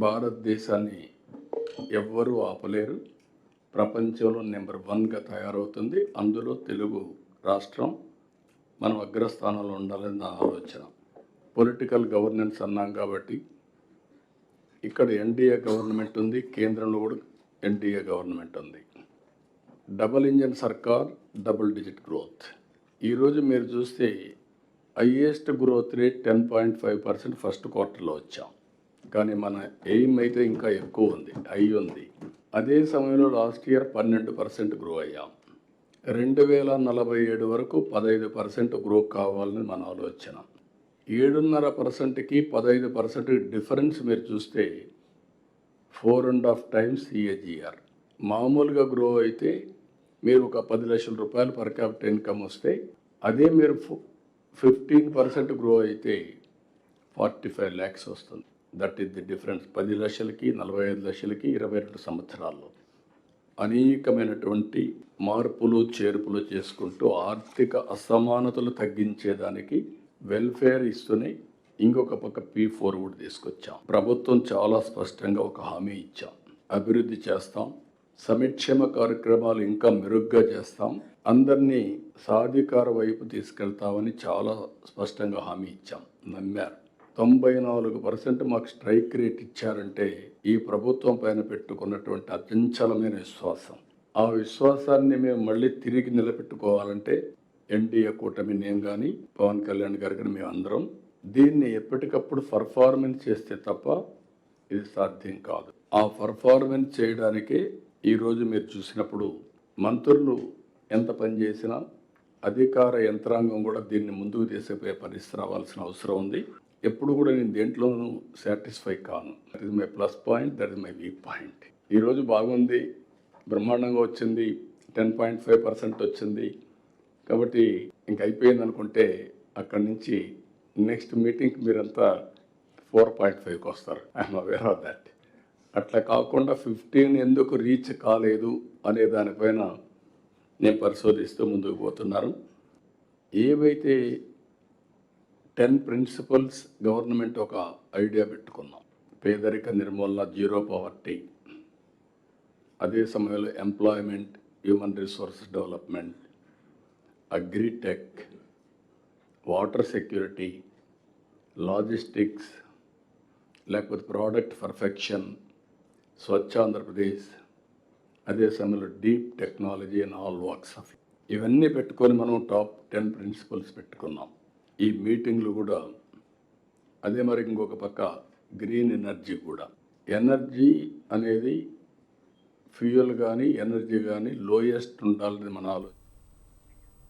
భారతదేశాన్ని ఎవ్వరూ ఆపలేరు. ప్రపంచంలో నెంబర్ 1గా తయారవుతుంది. అందులో తెలుగు రాష్ట్రం మనం అగ్రస్థానంలో ఉండాలని నా ఆలోచన. పొలిటికల్ గవర్నెన్స్ అన్నాం కాబట్టి ఇక్కడ ఎన్డీఏ గవర్నమెంట్ ఉంది, కేంద్రంలో కూడా ఎన్డీఏ గవర్నమెంట్ ఉంది. డబుల్ ఇంజన్ సర్కార్, డబుల్ డిజిట్ గ్రోత్. ఈరోజు మీరు చూస్తే హైయెస్ట్ గ్రోత్ రేట్ 10.5% ఫస్ట్ క్వార్టర్లో వచ్చాం. కానీ మన ఎయిమ్ అయితే ఇంకా ఎక్కువ ఉంది, హై ఉంది. అదే సమయంలో లాస్ట్ ఇయర్ 12% గ్రో అయ్యాం. 2047 వరకు 15% గ్రో కావాలని మన ఆలోచన. 7.5%కి 15% డిఫరెన్స్ మీరు చూస్తే 4.5 times CAGR. మామూలుగా గ్రో అయితే మీరు ఒక 10 లక్షల రూపాయలు పర్ క్యాపిటల్ ఇన్కమ్ వస్తే, అదే మీరు 15% గ్రో అయితే 45 lakhs వస్తుంది. That is the difference. 10 లక్షలకి 45 లక్షలకి 22 సంవత్సరాల్లో అనేకమైనటువంటి మార్పులు చేర్పులు చేసుకుంటూ ఆర్థిక అసమానతలు తగ్గించేదానికి వెల్ఫేర్ ఇస్తూనే ఇంకొక పక్క P4 కూడా తీసుకొచ్చాం. ప్రభుత్వం చాలా స్పష్టంగా ఒక హామీ ఇచ్చాం. అభివృద్ధి చేస్తాం, సంక్షేమ కార్యక్రమాలు ఇంకా మెరుగ్గా చేస్తాం, అందరినీ సాధికార వైపు తీసుకెళ్తామని చాలా స్పష్టంగా హామీ ఇచ్చాం. నమ్మారు. 94% మాకు స్ట్రైక్ రేట్ ఇచ్చారంటే ఈ ప్రభుత్వం పైన పెట్టుకున్నటువంటి అచంచలమైన విశ్వాసం. ఆ విశ్వాసాన్ని మేము మళ్ళీ తిరిగి నిలబెట్టుకోవాలంటే ఎన్డీఏ కూటమి, నేను కానీ పవన్ కళ్యాణ్ గారు కానీ మేము అందరం దీన్ని ఎప్పటికప్పుడు పర్ఫార్మెన్స్ చేస్తే తప్ప ఇది సాధ్యం కాదు. ఆ పర్ఫార్మెన్స్ చేయడానికే ఈరోజు మీరు చూసినప్పుడు మంత్రులు ఎంత పని చేసినా అధికార యంత్రాంగం కూడా దీన్ని ముందుకు తీసుకుపోయే పరిస్థితి రావాల్సిన అవసరం ఉంది. ఎప్పుడు కూడా నేను దేంట్లోనూ సాటిస్ఫై కాను. That is my plus point, that is my weak point. ఈరోజు బాగుంది, బ్రహ్మాండంగా వచ్చింది, 10.5% వచ్చింది కాబట్టి ఇంక అయిపోయింది అనుకుంటే అక్కడి నుంచి నెక్స్ట్ మీటింగ్కి మీరంతా 4.5కి వస్తారు. I'm aware of that. అట్లా కాకుండా 15 ఎందుకు రీచ్ కాలేదు అనే దానిపైన నేను పరిశోధిస్తూ ముందుకు పోతున్నాను. ఏవైతే 10 ప్రిన్సిపల్స్ గవర్నమెంట్ ఒక ఐడియా పెట్టుకున్నాం. పేదరిక నిర్మూలన, జీరో పవర్టీ, అదే సమయంలో employment, human resources development, agritech, water security, logistics, లేకపోతే ప్రోడక్ట్ పర్ఫెక్షన్, స్వచ్ఛ ఆంధ్రప్రదేశ్, అదే సమయంలో deep technology and all works of ఇవన్నీ పెట్టుకొని మనం టాప్ 10 ప్రిన్సిపల్స్ పెట్టుకున్నాం. ఈ మీటింగ్లు కూడా అదే. మరి ఇంకొక పక్క గ్రీన్ ఎనర్జీ కూడా. ఎనర్జీ అనేది ఫ్యూయల్ కానీ ఎనర్జీ కానీ లోయెస్ట్ ఉండాలని మన ఆలోచన.